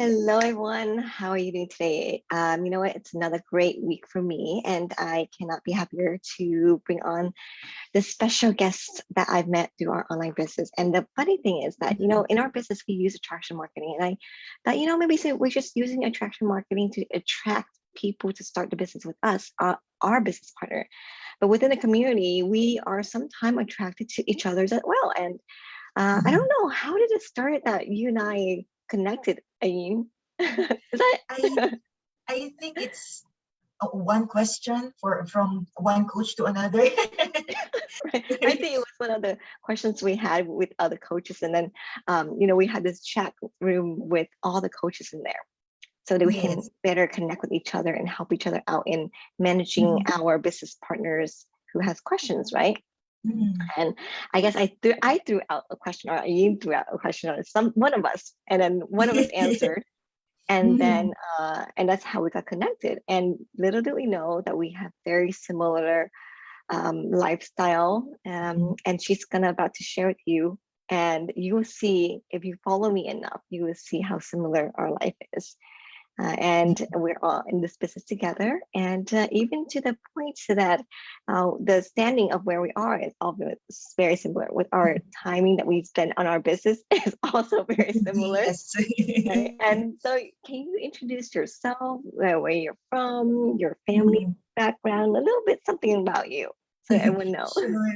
Hello, everyone. How are you doing today? You know what? It's another great week for me, and I cannot be happier to bring on the special guests that I've met through our online business. And the funny thing is that, in our business, we use attraction marketing. And I thought, maybe say we're just using attraction marketing to attract people to start the business with us, our business partner. But within the community, we are sometimes attracted to each other as well. And I don't know, how did it start that you and I connected, Ayin? Is I that I think it's one question from one coach to another. right? I think it was one of the questions we had with other coaches. And then, we had this chat room with all the coaches in there so that we can Yes. better connect with each other and help each other out in managing Mhm, our business partners who has questions, right? mhm, And I guess I threw out a question, or you threw out a question on some one of us, and then one of us answered, and then mhm, and that's how we got connected. And little did we know that we have very similar lifestyle, mhm. and she's gonna about to share with you. And you will see, if you follow me enough, you will see how similar our life is. And we're all in this business together, and even to the point so that the standing of where we are is also very similar. With our timing that we spend on our business is also very similar, Yes. right? And so, can you introduce yourself, where you're from, your family Mhm. background, a little bit something about you, so everyone knows? Sure.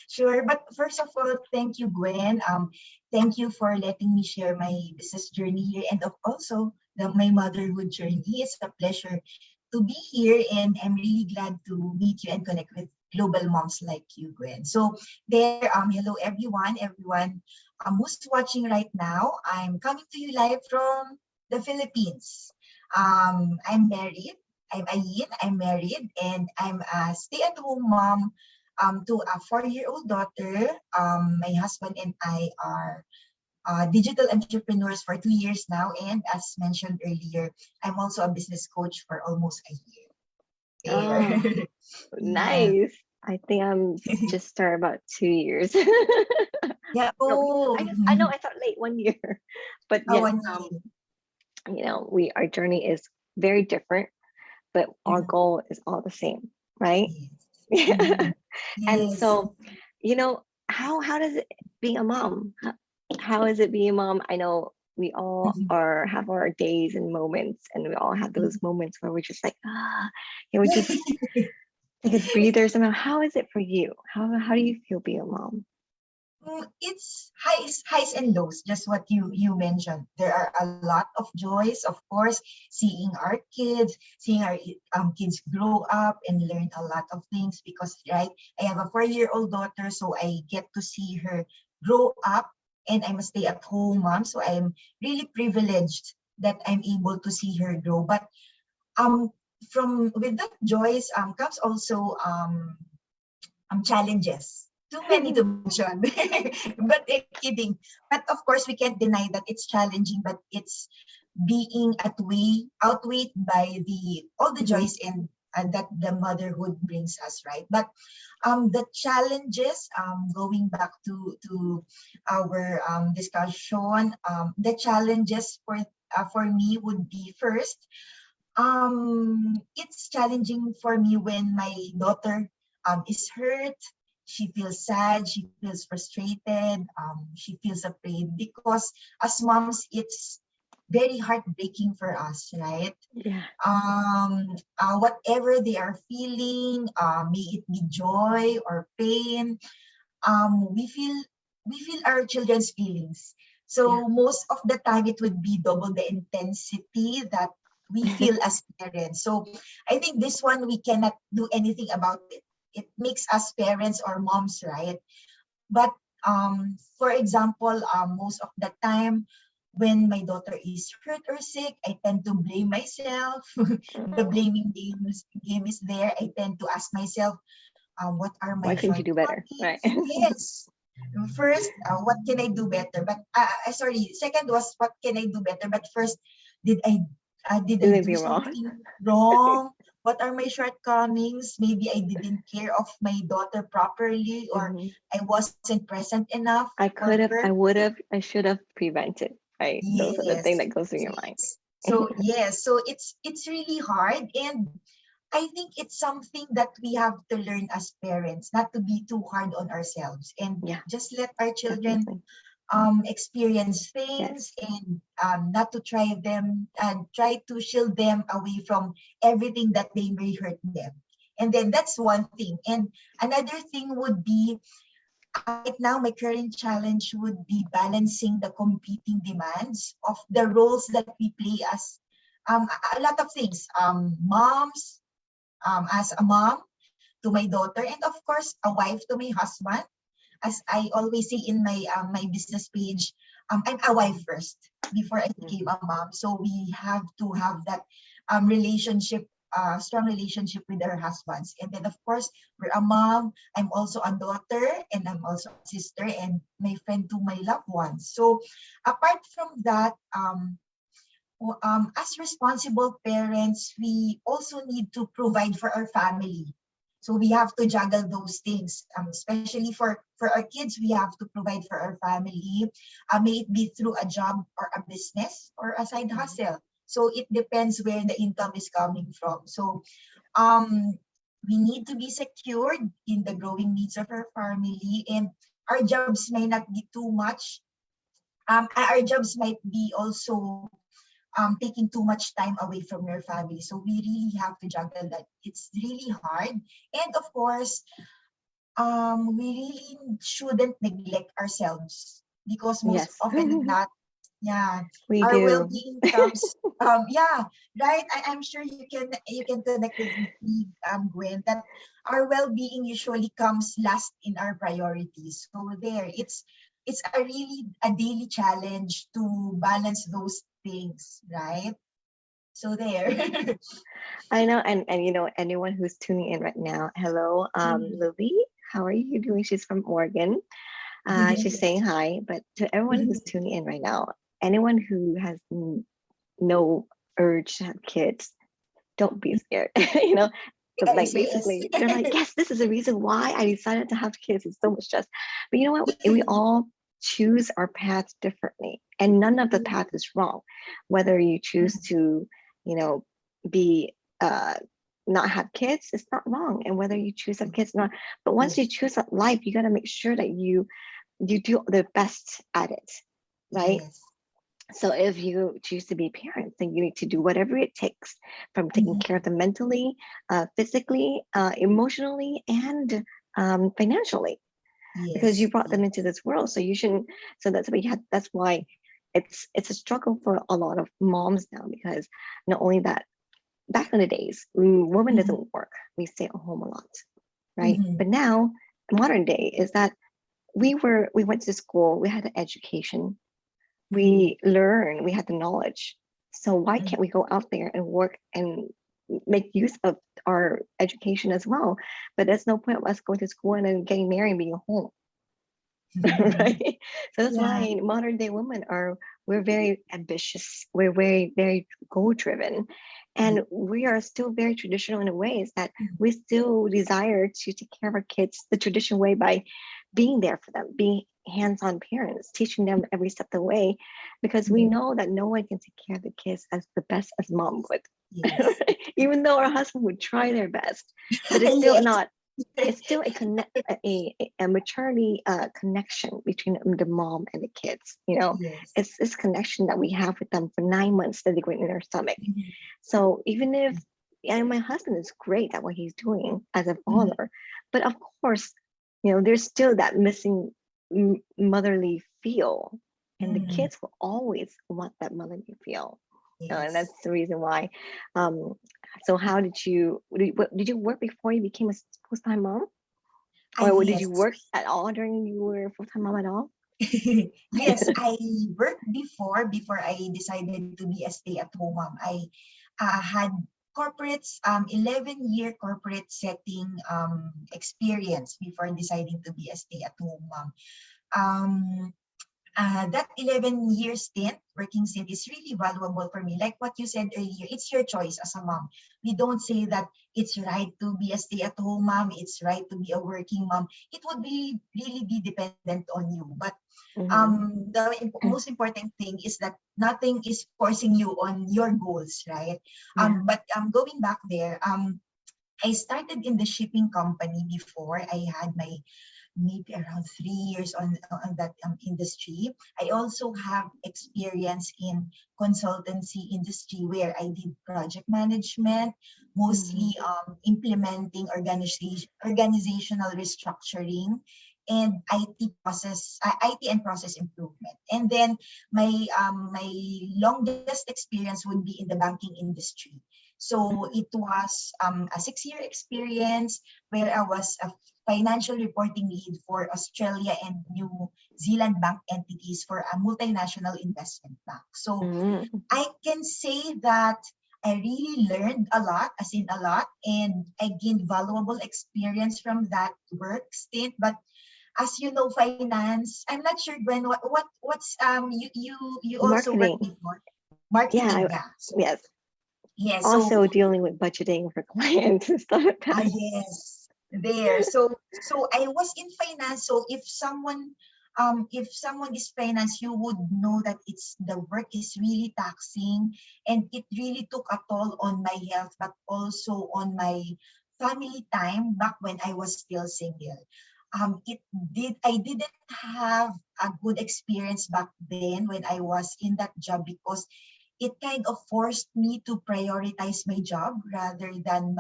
Sure. But first of all, thank you, Gwen. Thank you for letting me share my business journey here and also my motherhood journey. It's a pleasure to be here, and I'm really glad to meet you and connect with global moms like you, Gwen. So there, hello everyone who's watching right now. I'm coming to you live from the Philippines. I'm married. I'm Ayin, I'm married, and I'm a stay-at-home mom to a 4-year-old daughter. My husband and I are digital entrepreneurs for 2 years now, and as mentioned earlier, I'm also a business coach for almost a year. Oh, There. Yeah. nice. I think I'm just started about 2 years. Yeah. No, Oh, I know I thought late 1 year, but oh, yes, 1 year. we our journey is very different, but our Mhm. goal is all the same, right? Yes. Mhm. And Yes. so, how does it being a mom? How is it being a mom? I know we all Mhm. are have our days and moments, and we all have those moments where we're just like, we just take a breather somehow. How is it for you? How do you feel being a mom? It's highs and lows, just what you mentioned. There are a lot of joys, of course, seeing our kids grow up and learn a lot of things, because right, I have a 4-year-old daughter, so I get to see her grow up, and I'm a stay-at-home mom, so I'm really privileged that I'm able to see her grow. But um from with that joys comes also challenges. Too many to mention, but kidding. But of course, we can't deny that it's challenging, but it's being outweighed by the all the Hmm. joys and that the motherhood brings us, right? But the challenges, going back to our discussion, the challenges for me would be first, it's challenging for me when my daughter is hurt. She feels sad. She feels frustrated. She feels afraid, because as moms, it's very heartbreaking for us, right? Yeah. Whatever they are feeling, may it be joy or pain, we feel our children's feelings. Yeah. So most of the time, it would be double the intensity that we feel as parents. So I think this one, we cannot do anything about it. It makes us parents or moms, right? But for example, most of the time, when my daughter is hurt or sick, I tend to blame myself. The Mm. game is there. I tend to ask myself, what are Why my couldn't you do better, right? shortcomings? Yes. First, what can I do better? But sorry, second was what can I do better? But first, did I did Do I do anything wrong? something wrong? What are my shortcomings? Maybe I didn't care of my daughter properly, or Hmm. I wasn't present enough I for could have, her. I would have, I should have prevented. right? Those are the things Yes. that goes through your mind. Yes. So yes, so it's really hard, and I think it's something that we have to learn as parents, not to be too hard on ourselves, and Yeah, just let our children definitely. experience things, Yes. and not to try them and try to shield them away from everything that they may hurt them. And then that's one thing. And another thing would be, right now, my current challenge would be balancing the competing demands of the roles that we play as a lot of things. Moms, as a mom to my daughter, and of course, a wife to my husband. As I always say in my business page, I'm a wife first before I became Mhm. a mom. So we have to have that relationship, strong relationship with our husbands. And then of course, we're a mom. I'm also a daughter, and I'm also a sister, and my friend to my loved ones. So apart from that, as responsible parents, we also need to provide for our family. So we have to juggle those things, especially for our kids. We have to provide for our family, may it be through a job or a business or a side Mhm. hustle. So it depends where the income is coming from. So um, we need to be secured in the growing needs of our family, and our jobs may not be too much. Our jobs might be also taking too much time away from your family. So we really have to juggle that. It's really hard. And of course, we really shouldn't neglect ourselves, because most Yes, often than not, yeah, we our do. well-being comes, yeah, right. I'm sure you can connect with me, Gwen, that our well-being usually comes last in our priorities. So there, it's a daily challenge to balance those things, right? So there. I know, and anyone who's tuning in right now, hello, Lily, how are you doing? She's from Oregon. She's saying hi, but to everyone who's tuning in right now, anyone who has no urge to have kids, don't be scared. But like Yes, yes. basically, they're like, yes, this is the reason why I decided to have kids. It's so much stress. But you know what? We all choose our paths differently, and none of the path is wrong. Whether you choose to, you know, be not have kids, it's not wrong. And whether you choose to have kids or not, but once you choose that life, you got to make sure that you do the best at it, right? Yes. So if you choose to be parents, then you need to do whatever it takes, from taking care of Mhm. them mentally, physically, emotionally, and financially, because you Yes. brought them Yes. into this world. So you shouldn't. So that's why that's why it's a struggle for a lot of moms now, because not only that, back in the days, woman Mhm. doesn't work. We stay at home a lot, right? Mhm. But now, modern day is that we went to school, we had an education, Mhm. we had the knowledge. So why can't we go out there and work and make use of our education as well? But there's no point of us going to school and then getting married and being home. Mhm. Right? So that's Yeah. why modern day women are, we're very ambitious, we're very, very goal driven, Yeah. and we are still very traditional in a way, is that Mhm. we still desire to take care of our kids the traditional way, by being there for them, being hands-on parents, teaching them every step of the way, because we Mhm. know that no one can take care of the kids as the best as mom would. Yes. Even though our husband would try their best, but it's still Yes. not, it's still a maturity connection between the mom and the kids. Yes. It's this connection that we have with them for 9 months that they're going in their stomach. Mhm. So even if, and my husband is great at what he's doing as a Mhm. father, but of course, there's still that missing motherly feel, and the Mhm. kids will always want that motherly feel. And that's Yes. the reason why. um, so how did you work before you became a full-time mom? Or did you Yes. work at all during you were a full-time mom at all? Yes, I worked before I decided to be a stay-at-home mom. I had corporates 11-year corporate setting experience before deciding to be a stay-at-home mom. Um, that 11-year stint, working stint, is really valuable for me. Like what you said earlier, it's your choice as a mom. We don't say that it's right to be a stay-at-home mom, it's right to be a working mom. It would be really be dependent on you. But Mm-hmm. Most important thing is that nothing is forcing you on your goals, right? Yeah. But going back there, I started in the shipping company before. I had my maybe around 3 years on that industry. I also have experience in consultancy industry where I did project management, Mm-hmm. mostly implementing organizational restructuring and IT and process improvement. And then my longest experience would be in the banking industry. So it was a 6 year experience where I was a financial reporting lead for Australia and New Zealand bank entities for a multinational investment bank. So Mm-hmm. I can say that I really learned a lot, as in a lot, and I gained valuable experience from that work stint. But as you know, finance, I'm not sure, Gwen, what's you also worked Marketing. before Yeah. marketing, yeah. So Yes. yeah, so Also dealing with budgeting for clients and stuff like that. yes, there. So I was in finance. So if someone is finance, you would know that it's the work is really taxing, and it really took a toll on my health, but also on my family time back when I was still single. It did I didn't have a good experience back then when I was in that job, because it kind of forced me to prioritize my job rather than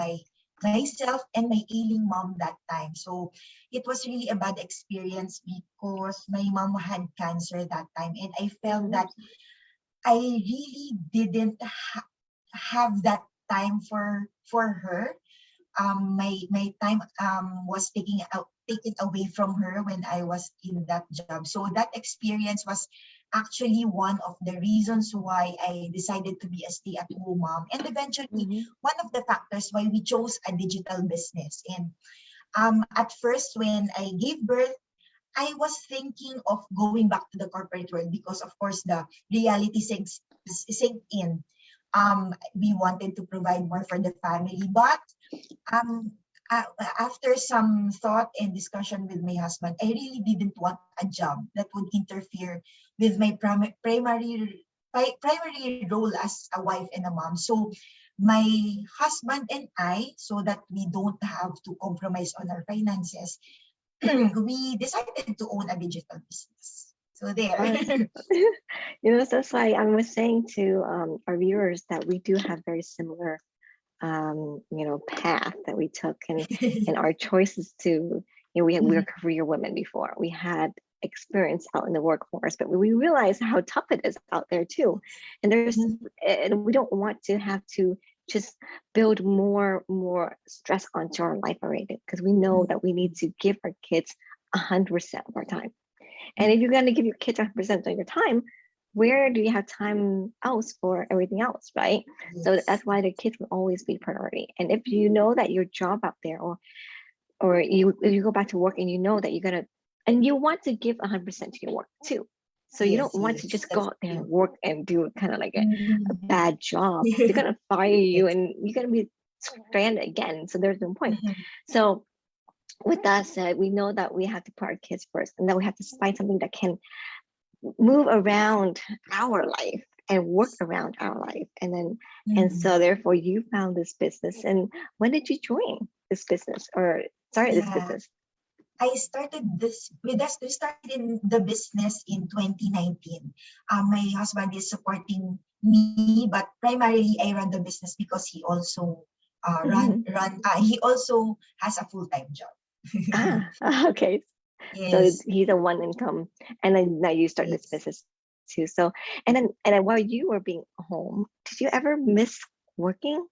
myself and my ailing mom that time. So it was really a bad experience because my mom had cancer that time, and I felt Mm-hmm. that I really didn't have that time for her. My time was taken away from her when I was in that job. So that experience was actually one of the reasons why I decided to be a stay-at-home mom, and eventually Mm-hmm. one of the factors why we chose a digital business. And at first, when I gave birth, I was thinking of going back to the corporate world because, of course, the reality sinks in. We wanted to provide more for the family, but um, after some thought and discussion with my husband, I really didn't want a job that would interfere with my primary role as a wife and a mom. So my husband and I, so that we don't have to compromise on our finances, we decided to own a digital business. So there. Us. That's why I was saying to our viewers that we do have very similar path that we took, and our choices to, we were career women before. We had experience out in the workforce, but we realized how tough it is out there too. And we don't want to have to just build more stress onto our life already, because we know that we need to give our kids 100% of our time. And if you're going to give your kids 100% of your time, where do you have time else for everything else, right? So Yes. that's why the kids will always be priority. And if you know that your job out there, or if you go back to work and you know that you're gonna, and you want to give 100% to your work too. So you don't Yes, want to yes, just go that's out there and true. work and do kind of like a Mhm. bad job. They're gonna fire you, Yes. and you're gonna be stranded again. So there's no point. Mhm. So with that said, we know that we have to put our kids first, and that we have to find something that can move around our life and work around our life. And Mhm. so therefore you found this business. And when did you join this business, or start this Yeah. business? We started in the business in 2019. My husband is supporting me, but primarily I run the business because he also Mhm. he also has a full-time job. Ah, okay. So Yes. he's a one income, and then now you start this Yes. business too. And then while you were being home, did you ever miss working?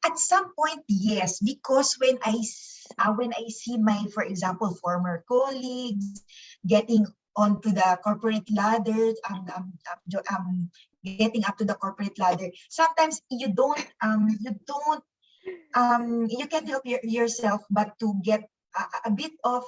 At some point, yes, because when I see my, for example, former colleagues getting onto the corporate ladder, getting up to the corporate ladder, sometimes you can't help yourself but to get a bit of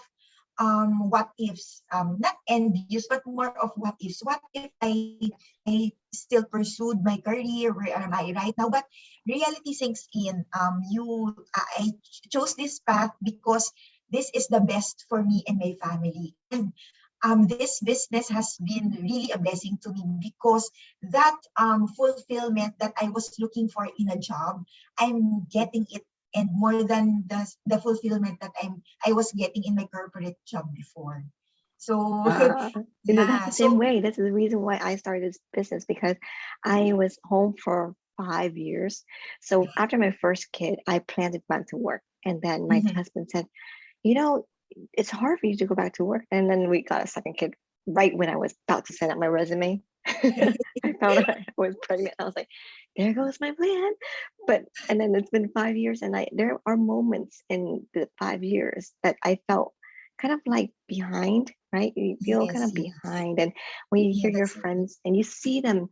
what ifs, not envious, but more of what ifs. What if I still pursued my career? Where am I right now? But reality sinks in. I chose this path because this is the best for me and my family. And this business has been really a blessing to me because that fulfillment that I was looking for in a job, I'm getting it, and more than the fulfillment that I was getting in my corporate job before. So Uh, that's yeah, the same so way. That's the reason why I started this business, because I was home for 5 years. So after my first kid, I planned to go back to work. And then my mhm. husband said, you know, it's hard for you to go back to work. And then we got a second kid right when I was about to send out my resume. I found out I was pregnant. I was like, there goes my plan. But and then it's been 5 years, and I there are moments in the 5 years that I felt kind of like behind, right? You feel kind Yes, of yes, behind. And when you yeah, hear your that's right. friends and you see them,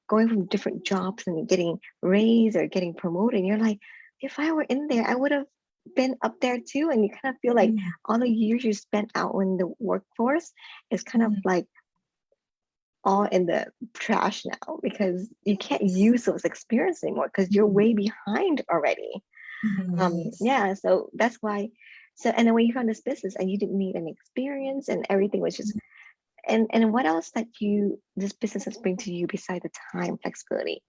going from different jobs and getting raised or getting promoted, and you're like, if I were in there, I would have been up there too. And you kind of feel like Mhm, all the years you spent out in the workforce is kind of mhm. like all in the trash now, because you can't Yes. use those experiences anymore because you're Mhm, way behind already. mhm, yes. Yeah, so that's why. So and then when you found this business and you didn't need any experience and everything was just, and what else that you this business has bring to you beside the time flexibility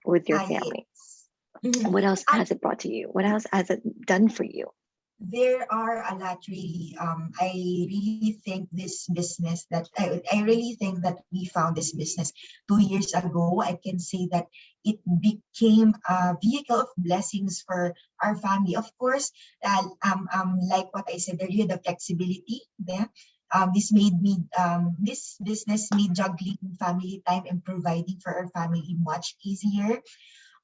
with your family? Yes. Mhm. What else Um, has it brought to you? What else has it done for you? there are a lot really. I really think this business that I really think that we found this business 2 years ago. I can say that it became a vehicle of blessings for our family. Of course, like what I said earlier, the flexibility there. This business made juggling family time and providing for our family much easier.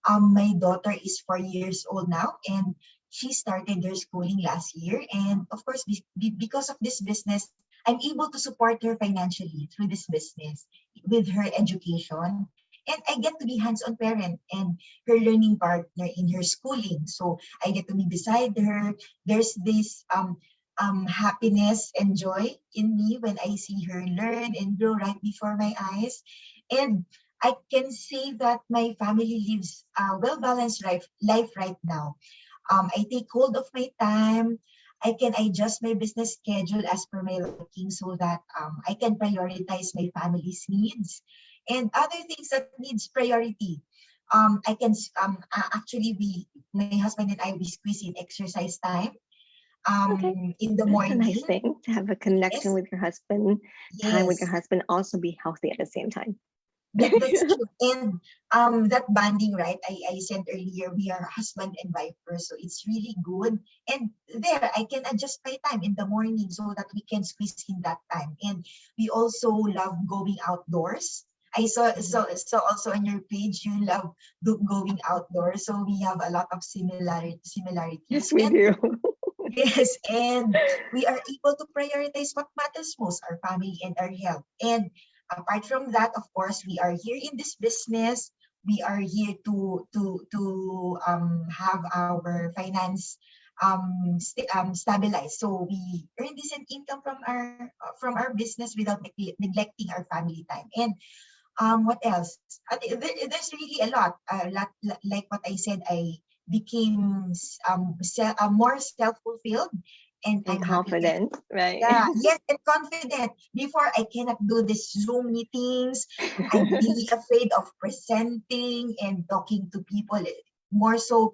My daughter is 4 years old now, and she started her schooling last year. And of course, because of this business, I'm able to support her financially through this business with her education. And I get to be hands-on parent and her learning partner in her schooling. So I get to be beside her. There's this happiness and joy in me when I see her learn and grow right before my eyes. And I can say that my family lives a well-balanced life right now. I take hold of my time. I can adjust my business schedule as per my liking so that I can prioritize my family's needs and other things that needs priority. I can actually my husband and I, we squeeze in exercise time Okay, in the that's a nice morning. thing to have a connection Yes, with your husband, time with your yes. husband, also be healthy at the same time. That's true. And that bonding, right? I said earlier, we are husband and wife first, so it's really good. And there, I can adjust my time in the morning so that we can squeeze in that time. And we also love going outdoors. I saw also on your page you love going outdoors, so we have a lot of Yes, similarities. we And do. yes, and we are able to prioritize what matters most, our family and our health. And apart from that, of course, we are here in this business. We are here to have our finance stabilized. So we earn decent income from our business without neglecting our family time. And what else? There's really like what I said. I became more self-fulfilled, and And I'm happy. confident, right? Yeah, yes, and confident. Before, I cannot do this Zoom meetings. I'd be afraid of presenting and talking to people. More so,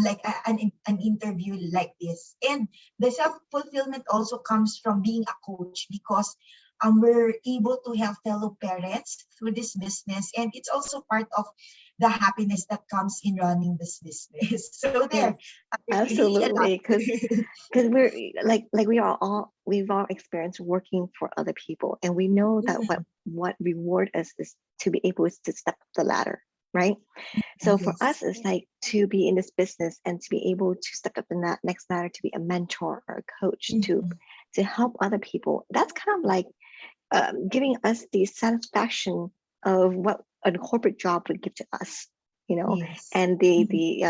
like an interview like this. And the self fulfillment also comes from being a coach because we're able to help fellow parents through this business, and it's also part of the happiness that comes in running this business. So there, Yes, really a lot. absolutely. Because we're like we've all experienced working for other people, and we know that Mhm. what reward us is to be able to step up the ladder, right? So for Yes. us, it's like to be in this business and to be able to step up in that next ladder, to be a mentor or a coach, Mhm. to help other people. That's kind of like giving us the satisfaction of what a corporate job would give to us, Yes. and the Mhm. the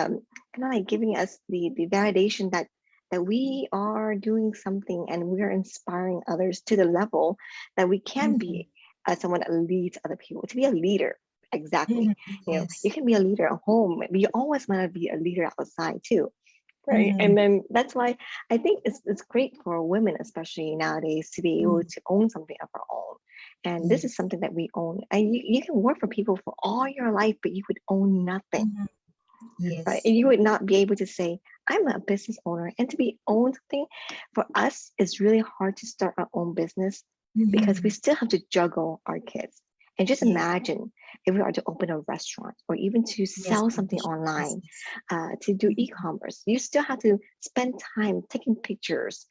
kind of like giving us the validation that we are doing something and we are inspiring others to the level that we can Mhm. be someone that leads other people, to be a leader. Exactly. Mhm. You Yes. can be a leader at home, but you always want to be a leader outside too. Right. Mm-hmm. And then that's why I think it's great for women, especially nowadays, to be able to own something of our own. And this is Yes. something that we own. And you can work for people for all your life, but you would own nothing, Mm-hmm. right? Yes. And you would not be able to say, I'm a business owner. And to be owned something for us is really hard to start our own business because we Mm-hmm. still have to juggle our kids. And just Yes. imagine if we are to open a restaurant or even to Yes. sell something Traditional online, business. to do Mm-hmm. e-commerce. You still have to spend time taking pictures,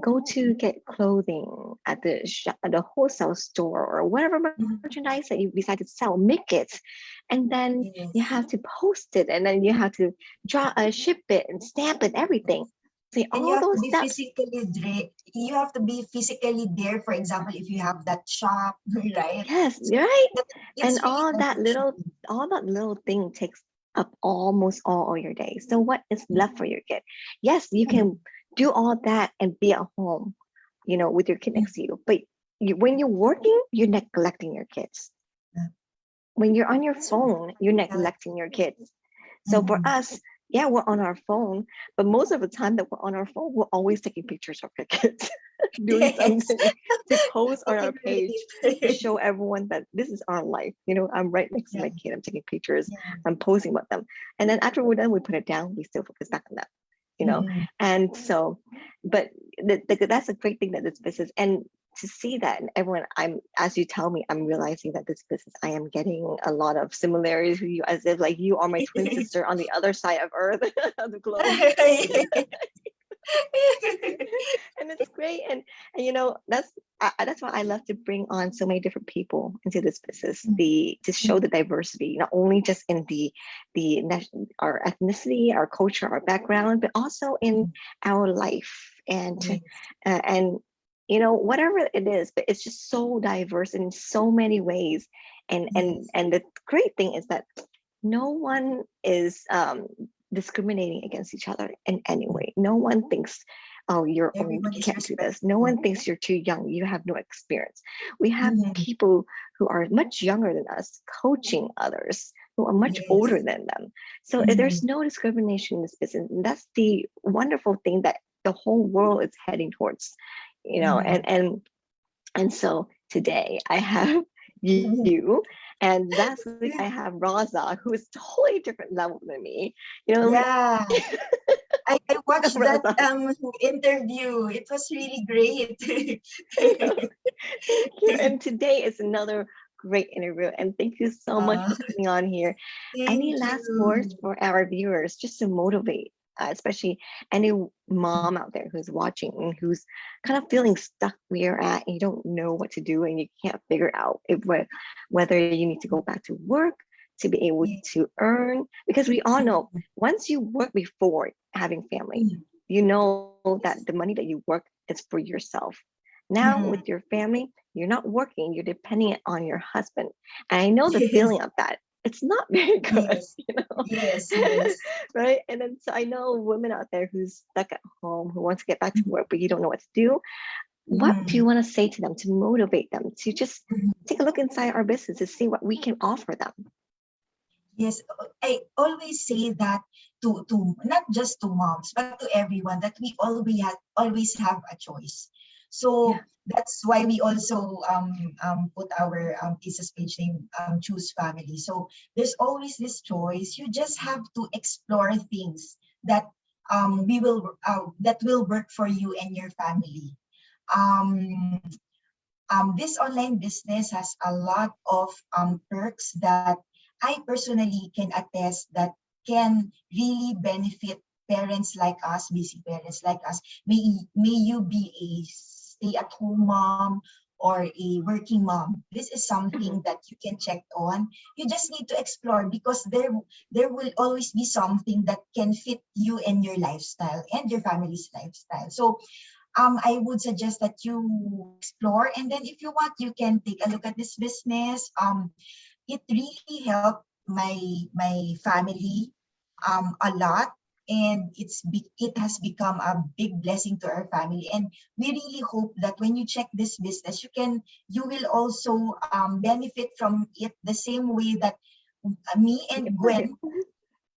go to get clothing at at the wholesale store or whatever Mm-hmm. merchandise that you decide to sell, make it, and then you have Yes. to post it, and then you have to ship it and stamp it, everything. See And you all have to those be steps. physically you have to be physically there. For example, if you have that shop, right? Yes, So right. that And it's really beneficial. all that little thing takes up almost all of your day. So what is left for your kid? Yes, you can do all that and be at home, with your kid next to you. But when you're working, you're neglecting your kids. When you're on your That's really phone, you're healthy. neglecting your kids. So for Mm-hmm. us, yeah, we're on our phone, but most of the time that we're on our phone, we're always taking pictures of our kids, doing Yes, something to post I on our can page to relate. show everyone that this is our life. I'm right next to Yeah, my kid, I'm taking pictures, yeah. I'm posing with them. And then after we're done, we put it down, we still focus back on them, you know? Mm-hmm. And so, but that's a great thing that this business, and to see that, and everyone, as you tell me, I'm realizing that this business, I am getting a lot of similarities with you, as if like you are my twin sister on the other side of earth, of the globe. And it's great. And that's why I love to bring on so many different people into this business, the to show the diversity, not only just in our ethnicity, our culture, our background, but also in our life, Yes. and whatever it is, but it's just so diverse in so many ways. Yes. And the great thing is that no one is discriminating against each other in any way. No one thinks, oh, you're old, Everyone you is can't do this. No respectful. one thinks you're too young, you have no experience. We have Mhm. people who are much younger than us coaching others who are much older Yes. than them. So there's Mhm. no discrimination in this business. And that's the wonderful thing that the whole world is heading towards, Mhm. and so today I have you, and last week I have Raza, who is totally different level than me. Yeah. I watched that Raza, interview. It was really great. I know. Thank you. And today is another great interview. And thank you so much uh, for coming on here. Any thank last words you. for our viewers just to motivate, especially any mom out there who's watching and who's kind of feeling stuck where you're at and you don't know what to do and you can't figure out whether you need to go back to work to be able Yeah. to earn? Because we all know Mhm. once you work before having family, Mhm. you know that the Yes. money that you work is for yourself. Now with Mhm. your family, you're not working, you're depending on your husband. And I know the feeling of that. It's not very good, Yes. Yes. Yes. Yes. right? And then so I know women out there who's stuck at home who wants to get back to Mhm. work, but you don't know what to do. What do you Mhm. want to say to them to motivate them to just Mhm. take a look inside our business to see what we can offer them? Yes, I always say that to not just to moms, but to everyone that we always have a choice. Yeah. So that's why we also put our thesis page name choose family. So there's always this choice. You just have to explore things that that will work for you and your family. Um, this online business has a lot of perks that I personally can attest that can really benefit parents like us, busy parents like us. May you be a stay-at-home mom or a working mom. This is something Mhm. that you can check on. You just need to explore because there will always be something that can fit you and your lifestyle and your family's lifestyle. So I would suggest that you explore, and then if you want, you can take a look at this business. It really helped my family a lot, and it has become a big blessing to our family. And we really hope that when you check this business, you will also benefit from it the same way that me Be a and part of it. Gwen Mhm.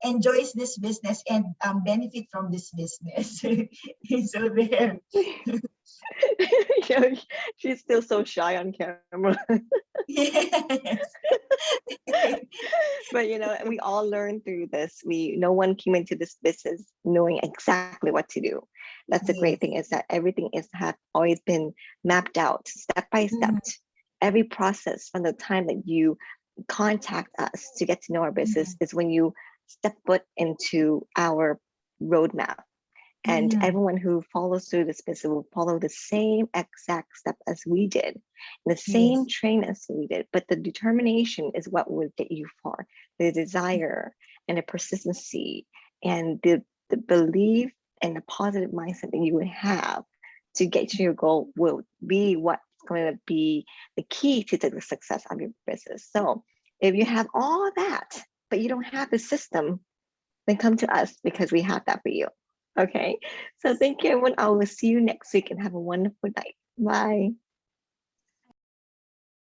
enjoys this business and benefit from this business. So there. You know, she's still so shy on camera. Yes. But we all learn through this. No one came into this business knowing exactly what to do. That's the great thing, Yes. is that everything is have always been mapped out step by step. Mhm, Every process from the time that you contact us to get to know our business mhm, is when you step foot into our roadmap. And mhm. everyone who follows through this business will follow the same exact step as we did, the same Yes. train as we did. But the determination is what will get you far. The desire and the persistency and the belief and the positive mindset that you would have to get to your goal will be what's going to be the key to the success of your business. So if you have all that, but you don't have the system, then come to us because we have that for you. Okay. So thank you, everyone. I will see you next week and have a wonderful night. Bye.